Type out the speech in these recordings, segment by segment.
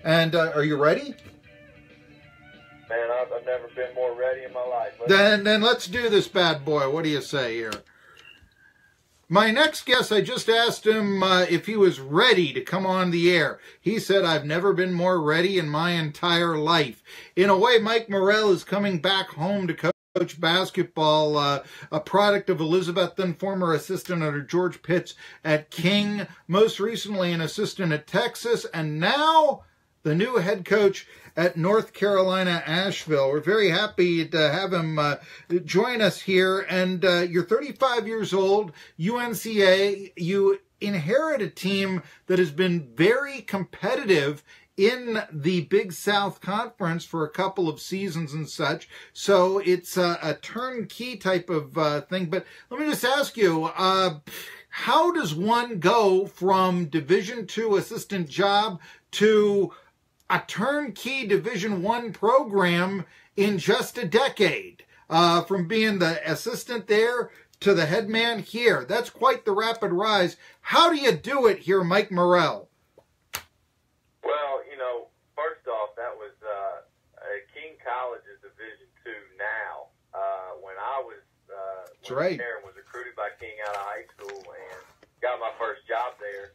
And are you ready? Man, I've never been more ready in my life. Then let's do this bad boy. What do you say here? My next guest, I just asked him if he was ready to come on the air. He said, I've never been more ready in my entire life. In a way, Mike Morrell is coming back home to coach basketball, a product of Elizabethton, former assistant under George Pitts at King, most recently an assistant at Texas, and now the new head coach at North Carolina, Asheville. We're very happy to have him join us here. And you're 35 years old, UNC-A. You inherit a team that has been very competitive in the Big South Conference for a couple of seasons and such. So it's a turnkey type of thing. But let me just ask you, how does one go from Division II assistant job to a turnkey Division I program in just a decade, from being the assistant there to the head man here? That's quite the rapid rise. How do you do it here, Mike Morrell? Well, first off, that was King College's Division II now. When I was Aaron was recruited by King out of high school and got my first job there,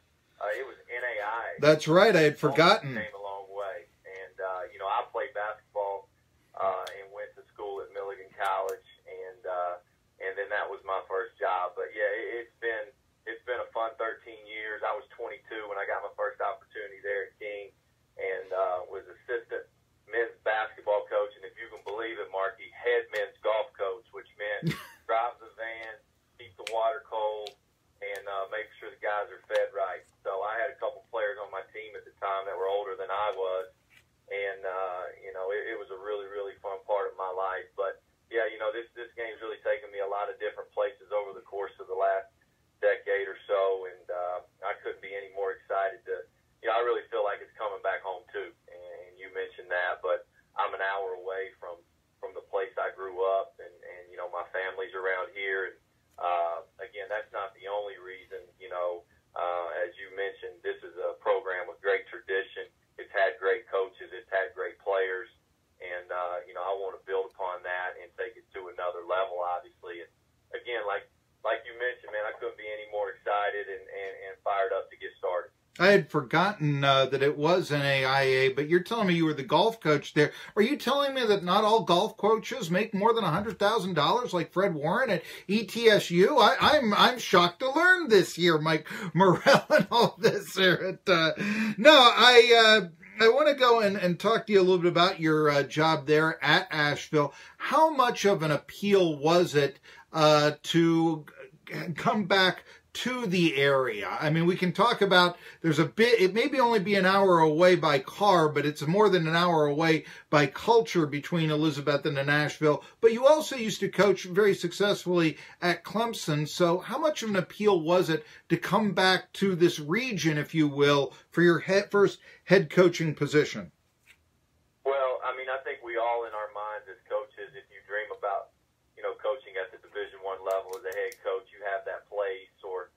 it was NAI. That's right. I had forgotten. Came a long way. And, I played basketball and went to school at Milligan College, and then that was my first job. But, yeah, it's been a fun 13 years. I was 22 when I got my first opportunity there at King and was assistant men's basketball coach. And if you can believe it, Marky, head men's golf coach, which meant drive the van, keep the water cold, and make sure the guys are fed right. So I had a couple players on my team at the time that were older than I was, and it was a really, really fun part of my life. But yeah, this game's really taken me a lot of different places over the course of the last decade or so, and I couldn't be any more excited to. I really feel like it's coming back home too, and you mentioned that, but I'm an hour away from the place I grew up, and my family's around here, and again, that's not the only reason. As you mentioned, this is a program with great tradition. It's had great coaches. It's had great players. And, I want to build upon that and take it to another level, obviously. And, again, like you mentioned, man, I couldn't be any more excited and fired up to get started. I had forgotten that it was NAIA, but you're telling me you were the golf coach there. Are you telling me that not all golf coaches make more than $100,000 like Fred Warren at ETSU? I'm shocked to learn this year, Mike Morrell, and all this here. I want to go and talk to you a little bit about your job there at Asheville. How much of an appeal was it to come back to the area? I mean, we can talk about, there's a bit, it may be only be an hour away by car, but it's more than an hour away by culture between Elizabethton and Asheville. But you also used to coach very successfully at Clemson. So how much of an appeal was it to come back to this region, if you will, for your first head coaching position? Well, I mean, I think we all in our minds as coaches, if you dream about coaching at the Division I level as a head coach, you have that place or,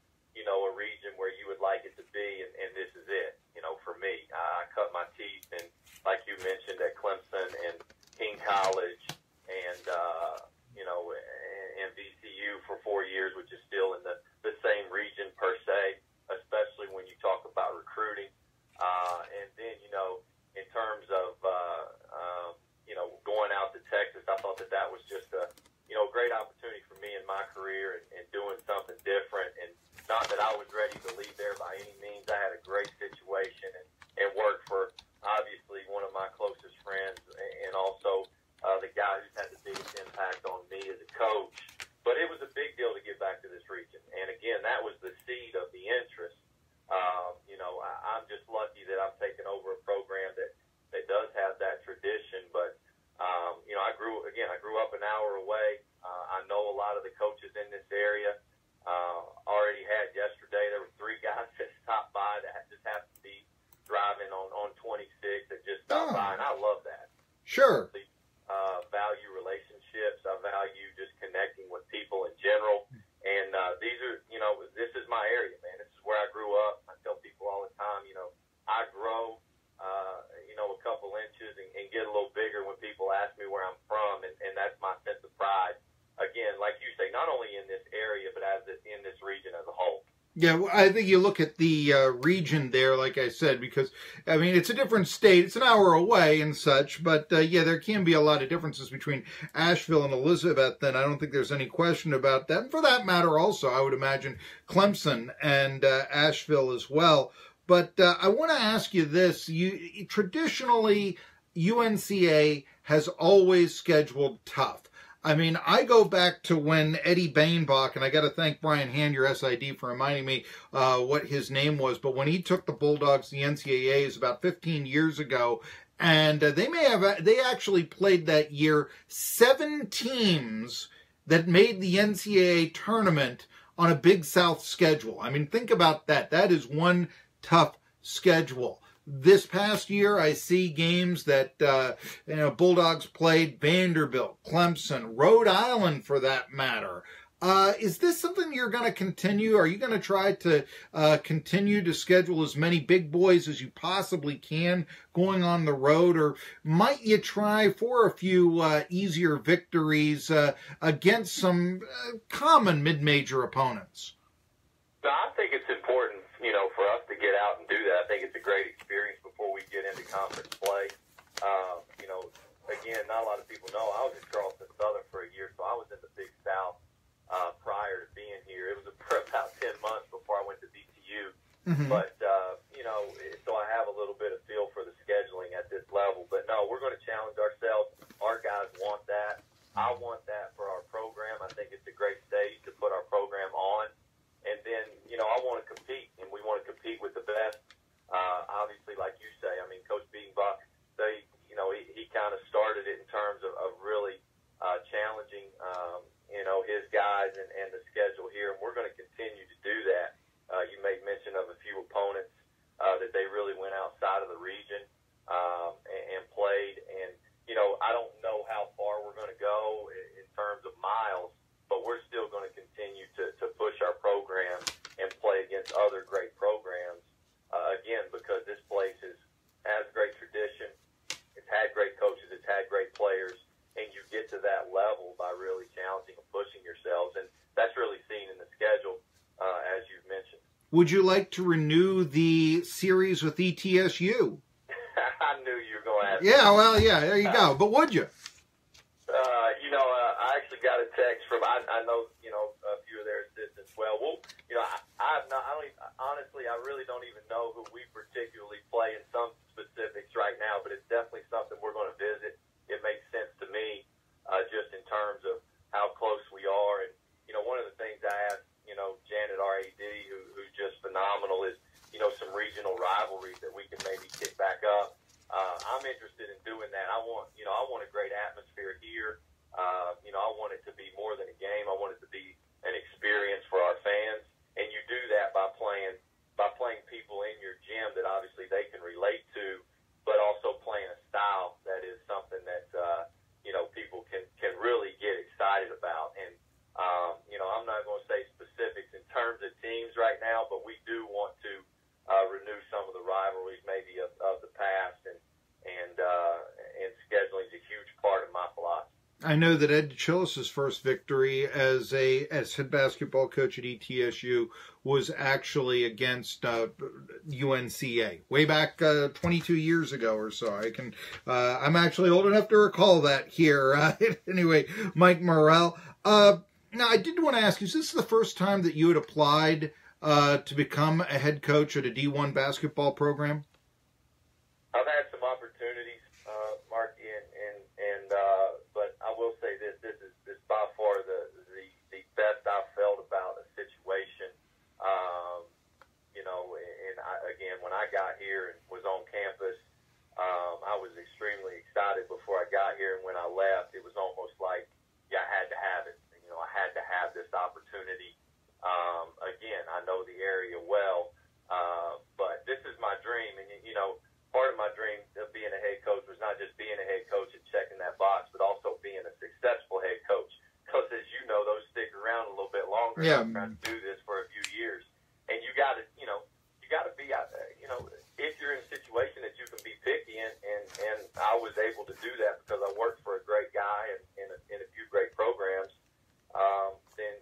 a region where you would like it to be, and this is it. For me, I cut my teeth, and like you mentioned, at Clemson and King College and, and VCU for 4 years, which is still in the same region per se, especially when you talk about recruiting. And then, in terms of, going out to Texas, I thought that was just a great opportunity for me in my career and doing something different. And not that I was ready to leave there by any means. I had a great situation and worked for, obviously, one of my closest friends and also the guy who's had the biggest impact on me as a coach. But it was a big deal to get back to this region. And, again, that was the seed of the interest. I'm just lucky that I've taken over a program that does have that tradition. But, I grew up an hour away. I know a lot of the coaches in this area. Already had yesterday, there were 3 guys that stopped by that just happened to be driving on 26 that just stopped by, and I love that. Sure. Value relationships. I value just connecting with people in general. And these are, this is my area, man. This is where I grew up. I tell people all the time, I grow, changes and get a little bigger when people ask me where I'm from, and that's my sense of pride. Again, like you say, not only in this area, but in this region as a whole. Yeah, well, I think you look at the region there, like I said, because, I mean, it's a different state. It's an hour away and such, but, yeah, there can be a lot of differences between Asheville and Elizabethton. I don't think there's any question about that. And for that matter, also, I would imagine Clemson and Asheville as well. But I want to ask you this. Traditionally, UNC-A has always scheduled tough. I mean, I go back to when Eddie Bainbach, and I got to thank Brian Hand, your SID, for reminding me what his name was, but when he took the Bulldogs to the NCAAs about 15 years ago, and they actually played that year 7 teams that made the NCAA tournament on a Big South schedule. I mean, think about that. That is one tough schedule. This past year, I see games that Bulldogs played Vanderbilt, Clemson, Rhode Island, for that matter. Is this something you're going to continue? Are you going to try to continue to schedule as many big boys as you possibly can going on the road, or might you try for a few easier victories against some common mid-major opponents? No, I think it's important, for us to get out and do that. I think it's a great experience before we get into conference play. Again, not a lot of people know, I was at Charleston Southern for a year, so I was in the Big South prior to being here. It was about 10 months before I went to BTU. Mm-hmm. But, so I have a little bit of feel for the scheduling at this level. But, no, we're going to challenge ourselves. Our guys want that. I want that for our program. I think it's a great stage to put our program on. And then, I want to compete, and we want to compete with the best. Obviously, like you say, I mean, Coach Beatonbuck, he kind of started it in terms of really challenging, his guys and the schedule here. And we're going to continue to do that. You made mention of a few opponents that they really went outside of the region and played. And, I don't know how far we're going to go in terms of miles, but we're still going to continue to push our program and play against other great programs, again, because this place has great tradition. It's had great coaches. It's had great players. And you get to that level by really challenging and pushing yourselves. And that's really seen in the schedule, as you've mentioned. Would you like to renew the series with ETSU? I knew you were going to ask. Yeah, well, yeah, there you go. But would you? I actually got a text from, I know, a few of their assistants well. Well, honestly, I really don't even know who we particularly play in some specifics right now, but it's definitely something we're going to visit. It makes sense to me, just in terms of how close we are. And, one of the things I asked, Janet, our AD, who's just phenomenal, is, some regional rivalries that we can maybe kick back up. I'm interested in doing that. I want a great atmosphere here. I want it to be more than a game. I want it to be an experience for our fans. And you do that by playing people in your gym that obviously they can relate to, but also playing a style that is something that, people can really get excited about. And, I'm not going to say specifics in terms of teams right now, but we do want to renew some of the rivalries maybe of the past, and scheduling is a huge part of my philosophy. I know that Ed DeChillis' first victory as head basketball coach at ETSU was actually against UNC-A way back 22 years ago or so. I'm actually old enough to recall that here. Anyway, Mike Morrell. Now, I did want to ask you, is this the first time that you had applied to become a head coach at a D1 basketball program? I've had some opportunities, Marky, but I will say this is by far the best I've felt about a situation. Again, when I got here and was on campus, I was extremely excited before I got here, and when I left, it was almost like, I had to have it. I had to have this opportunity. Again, I know the area well, but this is my dream, and part of my dream of being a head coach was not just being a head coach and checking that box, but also being a successful head coach. Because as you know, those stick around a little bit longer. Yeah. I'm trying to do this for a few years, and you got to be, if you're in a situation that you can be picky and and I was able to do that because I worked for a great guy and in a few great programs,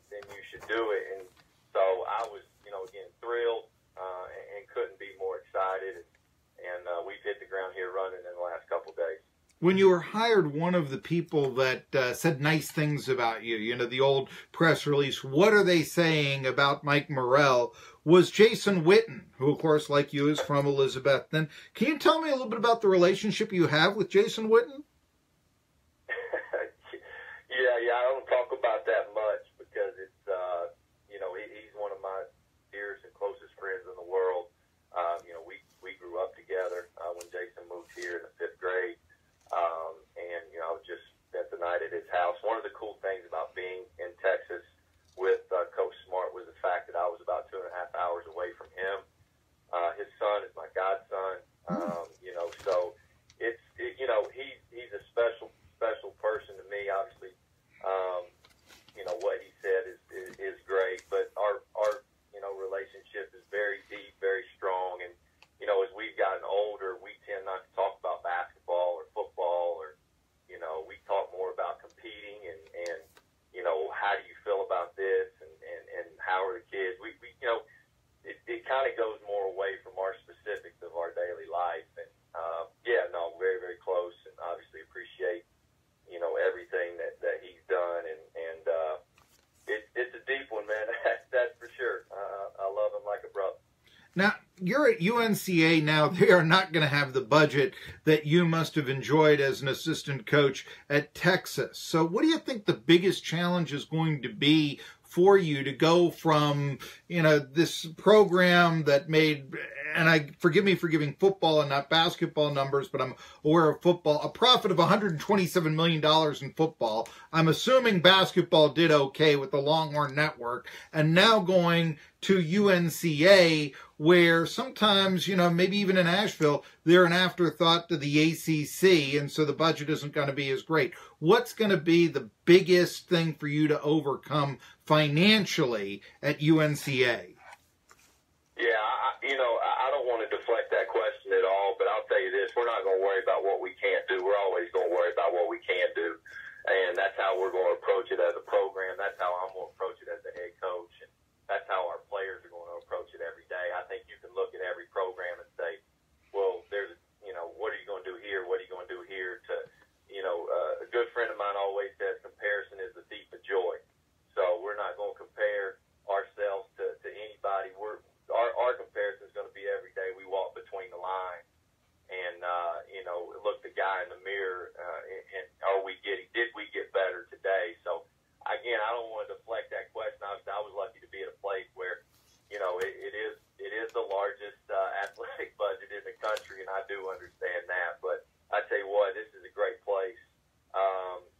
then you should do it. And so I was, again, thrilled and couldn't be more excited. And we've hit the ground here running in the last couple of days. When you were hired, one of the people that said nice things about you, the old press release, what are they saying about Mike Morrell, was Jason Witten, who, of course, like you, is from Elizabethton. Can you tell me a little bit about the relationship you have with Jason Witten? Yeah, I don't talk about that much because it's, he's one of my dearest and closest friends in the world. We grew up together when Jason moved here in the 5th grade. I just spent the night at his house. One of the cool things about being in Texas with Coach Smart was the fact that I was about 2.5 hours away from him. His son is my godson, so he's a special person to me. Obviously, what he said is great, but our relationship is very deep, very strong, and as we've gotten older, we tend not to talk about basketball or football, or we talk more about competing and how do you feel about this and how are the kids. It kind of goes more away from our specifics of our daily life, and very, very close, and obviously appreciate everything that he's done, and it's a deep one, man. That's for sure. I love him like a brother. Now, you're at UNC-A now. They are not going to have the budget that you must have enjoyed as an assistant coach at Texas. So what do you think the biggest challenge is going to be for you to go from, this program that made, and forgive me for giving football and not basketball numbers, but I'm aware of football, a profit of $127 million in football. I'm assuming basketball did okay with the Longhorn Network, and now going to UNC-A, where sometimes, maybe even in Asheville, they're an afterthought to the ACC, and so the budget isn't going to be as great. What's going to be the biggest thing for you to overcome financially at UNC-A? Yeah, I don't want to deflect that question at all, but I'll tell you this, we're not going to worry about what we can't do. We're always going to worry about what we can do, and that's how we're going to approach it as a program. That's how I'm going to approach it as the head coach, and that's how our players are going to approach it every day. I think you can look at every program and say, well, there's, what are you going to do here? What are you going to do here? A good friend of mine always says comparison is the thief of joy. So we're not going to compare ourselves to anybody. Our comparison is going to be every day we walk between the lines and, look the guy in the mirror and did we get better today? So, again, I don't want to deflect that question. Obviously, I was lucky to be at a place where, it is the largest athletic budget in the country, and I do understand that. But I tell you what, this is a great place.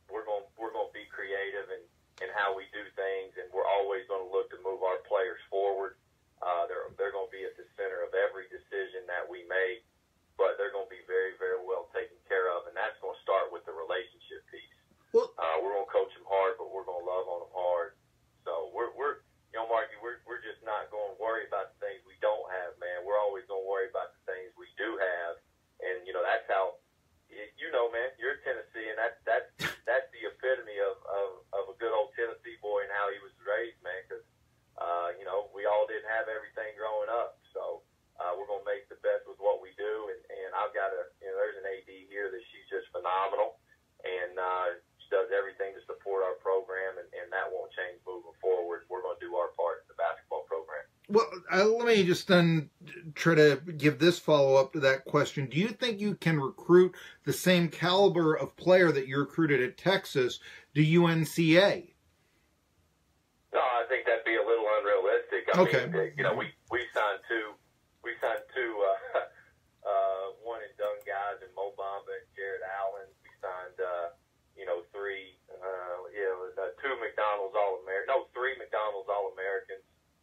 We're going to be creative in how we do things, and we're always going to look to move our players forward. They're going to be at the center of every decision that we make, but they're going to be very, very well taken care of, and that's going to start with the relationship piece. Well, we're going to coach them hard, but we're going to love on them hard. So we're Marky, we're just not going to worry about the things we don't have, man. We're always going to worry about the things we do have, and that's how. Man, you're Tennessee, and that's the epitome of a good old Tennessee boy and how he was raised, man. Because we all didn't have everything growing up, so we're gonna make the best with what we do. And I've got there's an AD here that she's just phenomenal, and she does everything to support our program, and that won't change moving forward. We're gonna do our part in the basketball program. Well, let me just then try to give this follow-up to that question. Do you think you can recruit the same caliber of player that you recruited at Texas to UNC-A? No, I think that'd be a little unrealistic. I mean, we signed two one and done guys in Mo Bamba and Jared Allen. We signed three McDonald's All-Americans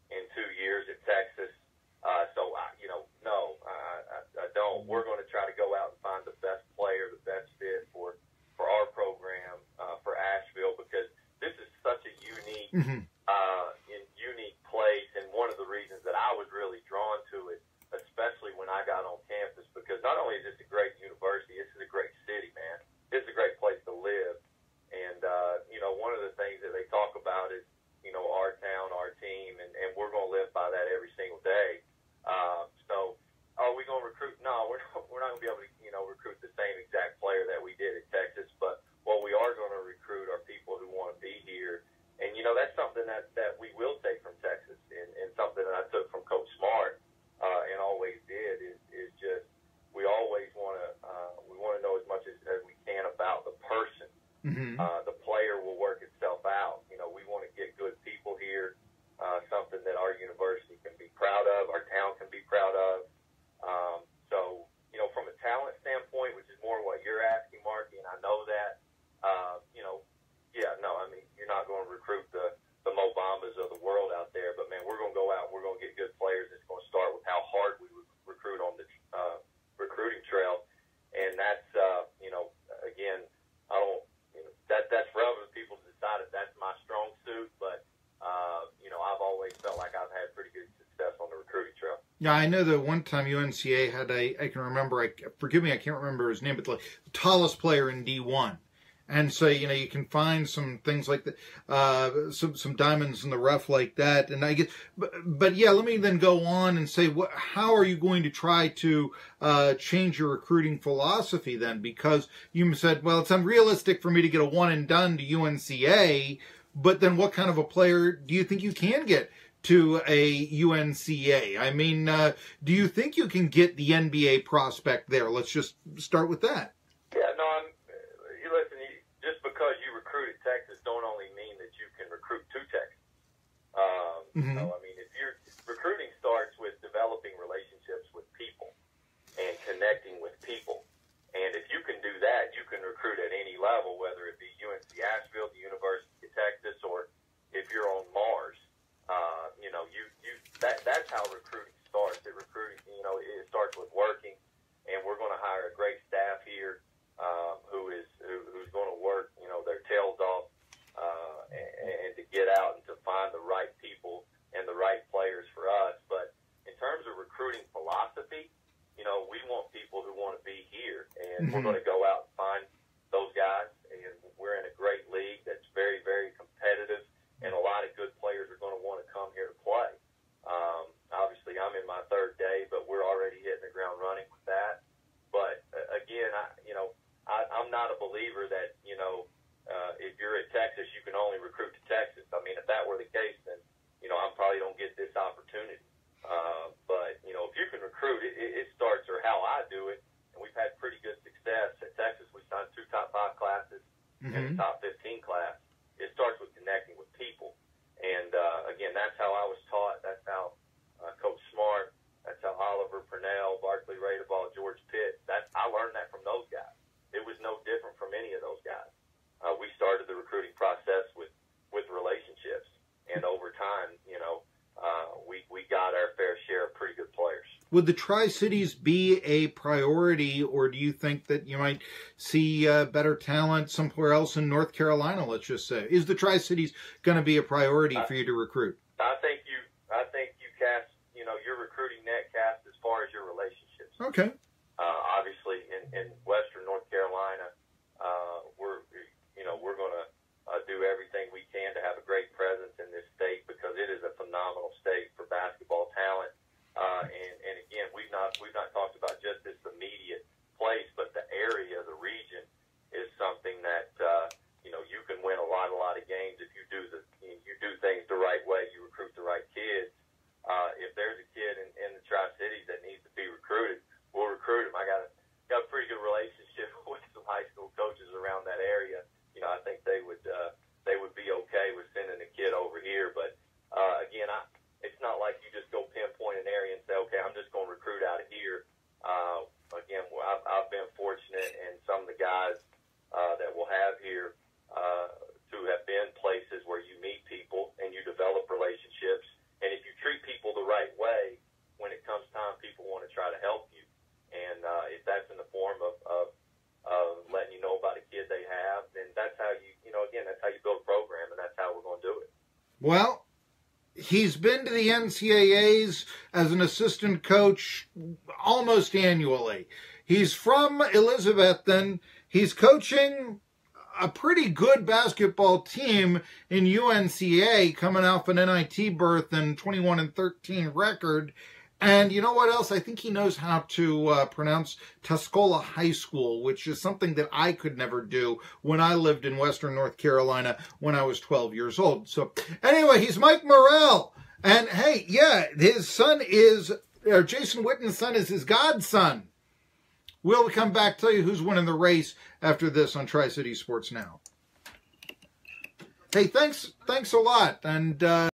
in 2 years at Texas. So I don't. We're going to try to go out and find the best player, the best fit for our program, for Asheville, because this is such a unique, unique place, and one of the reasons that I was really drawn to it, especially when I got on campus, because not only is this a great university, this is a recruit the same exact player that we did at Texas, but what we are going to recruit are people who want to be here. And, that's something that we will take from Texas, and something that I took from Coach Smart and always did is just we always want to know as much as we can about the person. Mm-hmm. The player will work itself out. We want to get good people here, something that our university can be proud of, our town can be proud of. So, from a talent standpoint, which is more what you're asking, Marky, and I know that, you're not going to recruit the Mo Bambas of the world out there, but, man, we're going to go out and we're going to get good players. It's going to start with how hard we recruit on the recruiting trail. And that's, again, I don't, that's for other people to decide if that's my strong suit, but, I've always felt like I've had pretty good success on the recruiting trail. Yeah, I know that one time UNC-A had I can remember, forgive me, I can't remember his name, but the tallest player in D1. And so, you can find some things like that, some diamonds in the rough like that. And I guess, but yeah, let me then go on and say, how are you going to try to change your recruiting philosophy then? Because you said, well, it's unrealistic for me to get a one and done to UNC-A, but then what kind of a player do you think you can get to a UNC-A? I mean, do you think you can get the NBA prospect there? Let's just start with that. Yeah, no, listen, just because you recruited Texas don't only mean that you can recruit to Texas. Mm-hmm. If your recruiting starts with developing relationships with people and connecting with people, and if you can do that, you can recruit at any level, whether it be UNC Asheville, the University of Texas, or if you're on Mars. That's how recruiting starts. It starts with working, and we're going to hire a great staff here who's going to work, their tails off, and to get out and to find the right people and the right players for us. But in terms of recruiting philosophy, we want people who want to be here, and we're going to go out and find those guys. And we're in a great league that's very, very competitive, and a lot of good players are going to want to come here to play. Obviously, I'm in my third day, but we're already hitting the ground running with that. But again, I'm not a believer that if you're at Texas, you can only recruit to Texas. I mean, if that were the case, then I probably don't get this opportunity. But if you can recruit, it starts, or how I do it, and we've had pretty good success at Texas. We signed 2 top 5 classes and the top 15 class. It starts with connecting with people, and again, that's how I was taught. That's how Coach Smart. That's how Oliver Purnell, Barkley Radeball, George Pitt. I learned that from those guys. It was no different from any of those guys. We started the recruiting process with relationships, and over time, we got our fair share of pretty good players. Would the Tri-Cities be a priority, or do you think that you might see better talent somewhere else in North Carolina, let's just say? Is the Tri-Cities going to be a priority for you to recruit? I think you cast, your recruiting net cast as far as your relationships. Okay. Obviously, in Western North Carolina, we're going to do everything we can to have a great presence in this state, because it is a phenomenal state for basketball talent. And again, we've not talked about just this immediate place, but the area, the region, is something that you can win a lot of games if you do things the right way. You recruit the right kids. If there's a kid in the Tri-Cities that needs to be recruited, we'll recruit him. I got a pretty good relationship with some high school coaches around that area. I think they would be okay with sending a kid over here. But again, it's not like you just go pinpoint an area and say, okay, I'm just going to recruit out of here. Again, I've been fortunate, and some of the guys that we'll have here to have been places where you meet people and you develop relationships. And if you treat people the right way, when it comes time, people want to try to help you. And if that's in the form of letting you know about a kid they have, then that's how that's how you build a program, and that's how we're going to do it. Well, he's been to the NCAAs as an assistant coach almost annually. He's from Elizabethton. He's coaching a pretty good basketball team in UNC-A, coming off an NIT berth and 21-13 record. And you know what else? I think he knows how to pronounce Tuscola High School, which is something that I could never do when I lived in Western North Carolina when I was 12 years old. So anyway, he's Mike Morrell. And hey, yeah, his son is, Jason Witten's son is his godson. We'll come back, tell you who's winning the race after this on Tri-City Sports Now. Hey, thanks a lot. And